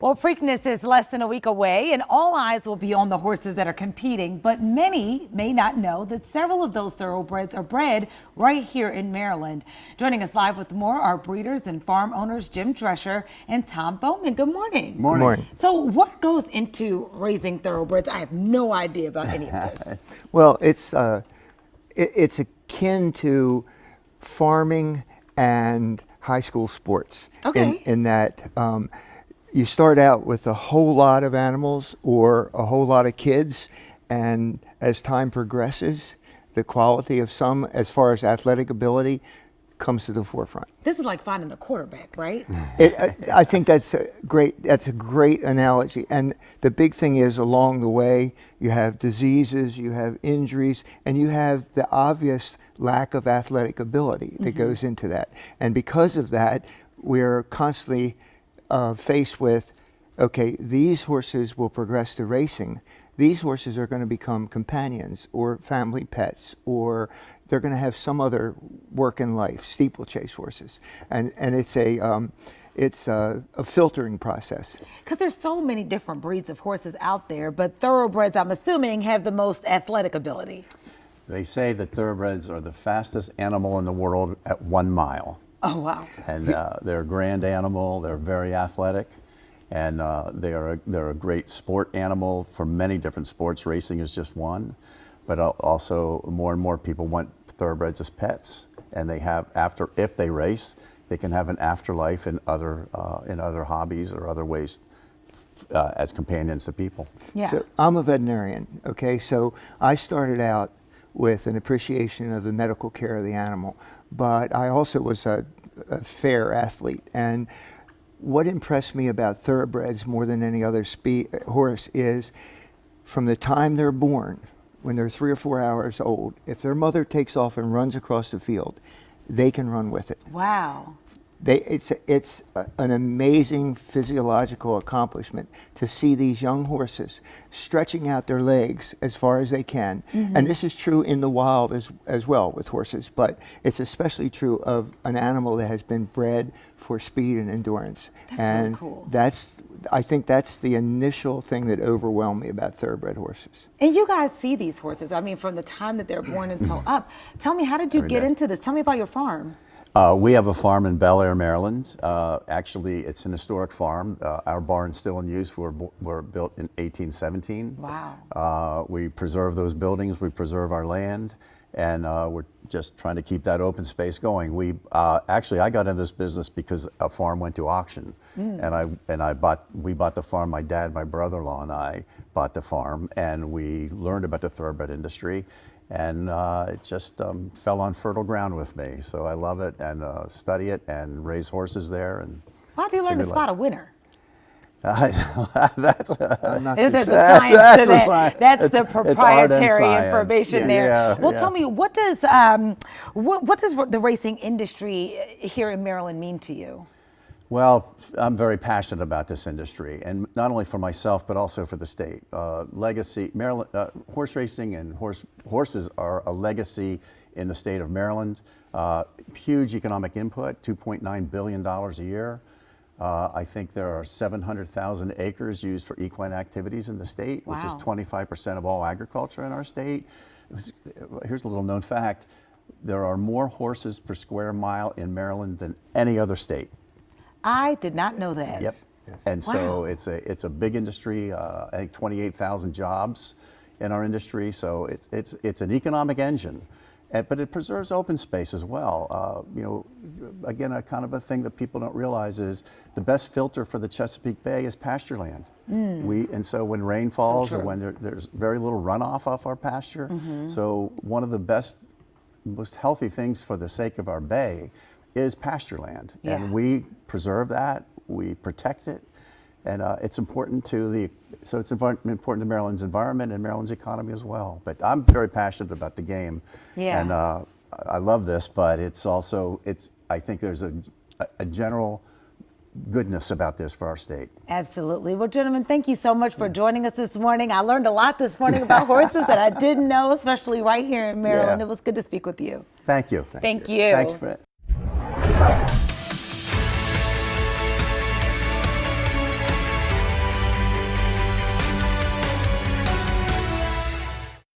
Well, Preakness is less than a week away, and all eyes will be on the horses that are competing, but many may not know that several of those thoroughbreds are bred right here in Maryland. Joining us live with more are breeders and farm owners Jim Drescher and Tom Bowman. Good morning. Morning. Good morning. So what goes into raising thoroughbreds? I have no idea about any of this. Well, it's akin to farming and high school sports. Okay. In that you start out with a whole lot of animals or a whole lot of kids, and as time progresses, the quality of some, as far as athletic ability, comes to the forefront. This is like finding a quarterback, right? I think that's a great analogy. And the big thing is, along the way, you have diseases, you have injuries, and you have the obvious lack of athletic ability that goes into that. And because of that, we're constantly faced with, okay, these horses will progress to racing. These horses are going to become companions or family pets, or they're going to have some other work in life, steeplechase horses. And it's a filtering process. Because there's so many different breeds of horses out there, but thoroughbreds, I'm assuming, have the most athletic ability. They say that thoroughbreds are the fastest animal in the world at 1 mile. Oh, wow. And they're a grand animal, they're very athletic, and they're a great sport animal for many different sports. Racing is just one, but also more and more people want thoroughbreds as pets, and they have, if they race, they can have an afterlife in other hobbies or other ways as companions to people. Yeah. So I'm a veterinarian, okay? So I started out with an appreciation of the medical care of the animal, but I also was a fair athlete. And what impressed me about thoroughbreds more than any other horse is, from the time they're born, when they're 3 or 4 hours old, if their mother takes off and runs across the field, they can run with it. Wow. It's an amazing physiological accomplishment to see these young horses stretching out their legs as far as they can. And this is true in the wild as well with horses, but it's especially true of an animal that has been bred for speed and endurance. That's really cool. I think that's the initial thing that overwhelmed me about thoroughbred horses. And you guys see these horses, I mean, from the time that they're born until up. Tell me, how did you get into this? Tell me about your farm. We have a farm in Bel Air, Maryland. Actually, it's an historic farm. Our barn's still in use. We're built in 1817. Wow. We preserve those buildings, we preserve our land, and we're just trying to keep that open space going. Actually, I got into this business because a farm went to auction, and we bought the farm. My dad, my brother-in-law, and I bought the farm, and we learned about the thoroughbred industry. And it just fell on fertile ground with me. So I love it, and study it and raise horses there. And how do you learn to spot a winner? That's the proprietary information there. Yeah, well, tell me, what does the racing industry here in Maryland mean to you? Well, I'm very passionate about this industry, and not only for myself, but also for the state. Legacy, Maryland, horse racing and horses are a legacy in the state of Maryland. Huge economic input, $2.9 billion a year. I think there are 700,000 acres used for equine activities in the state, which is 25% of all agriculture in our state. Here's a little known fact. There are more horses per square mile in Maryland than any other state. I did not know that. Yep. And so it's a big industry. I think 28,000 jobs in our industry. So it's an economic engine, but it preserves open space as well. You know, again, a kind of a thing that people don't realize is the best filter for the Chesapeake Bay is pasture land. And so when rain falls, or when there's very little runoff off our pasture, so one of the best, most healthy things for the sake of our bay is pasture land, and we preserve that, we protect it, and it's important to important to Maryland's environment and Maryland's economy as well. But I'm very passionate about the game, and I love this, but it's also, I think there's a general goodness about this for our state. Absolutely. Well, gentlemen, thank you so much for joining us this morning. I learned a lot this morning about horses that I didn't know, especially right here in Maryland. It was good to speak with you. Thank you. Thank you. Thanks for it.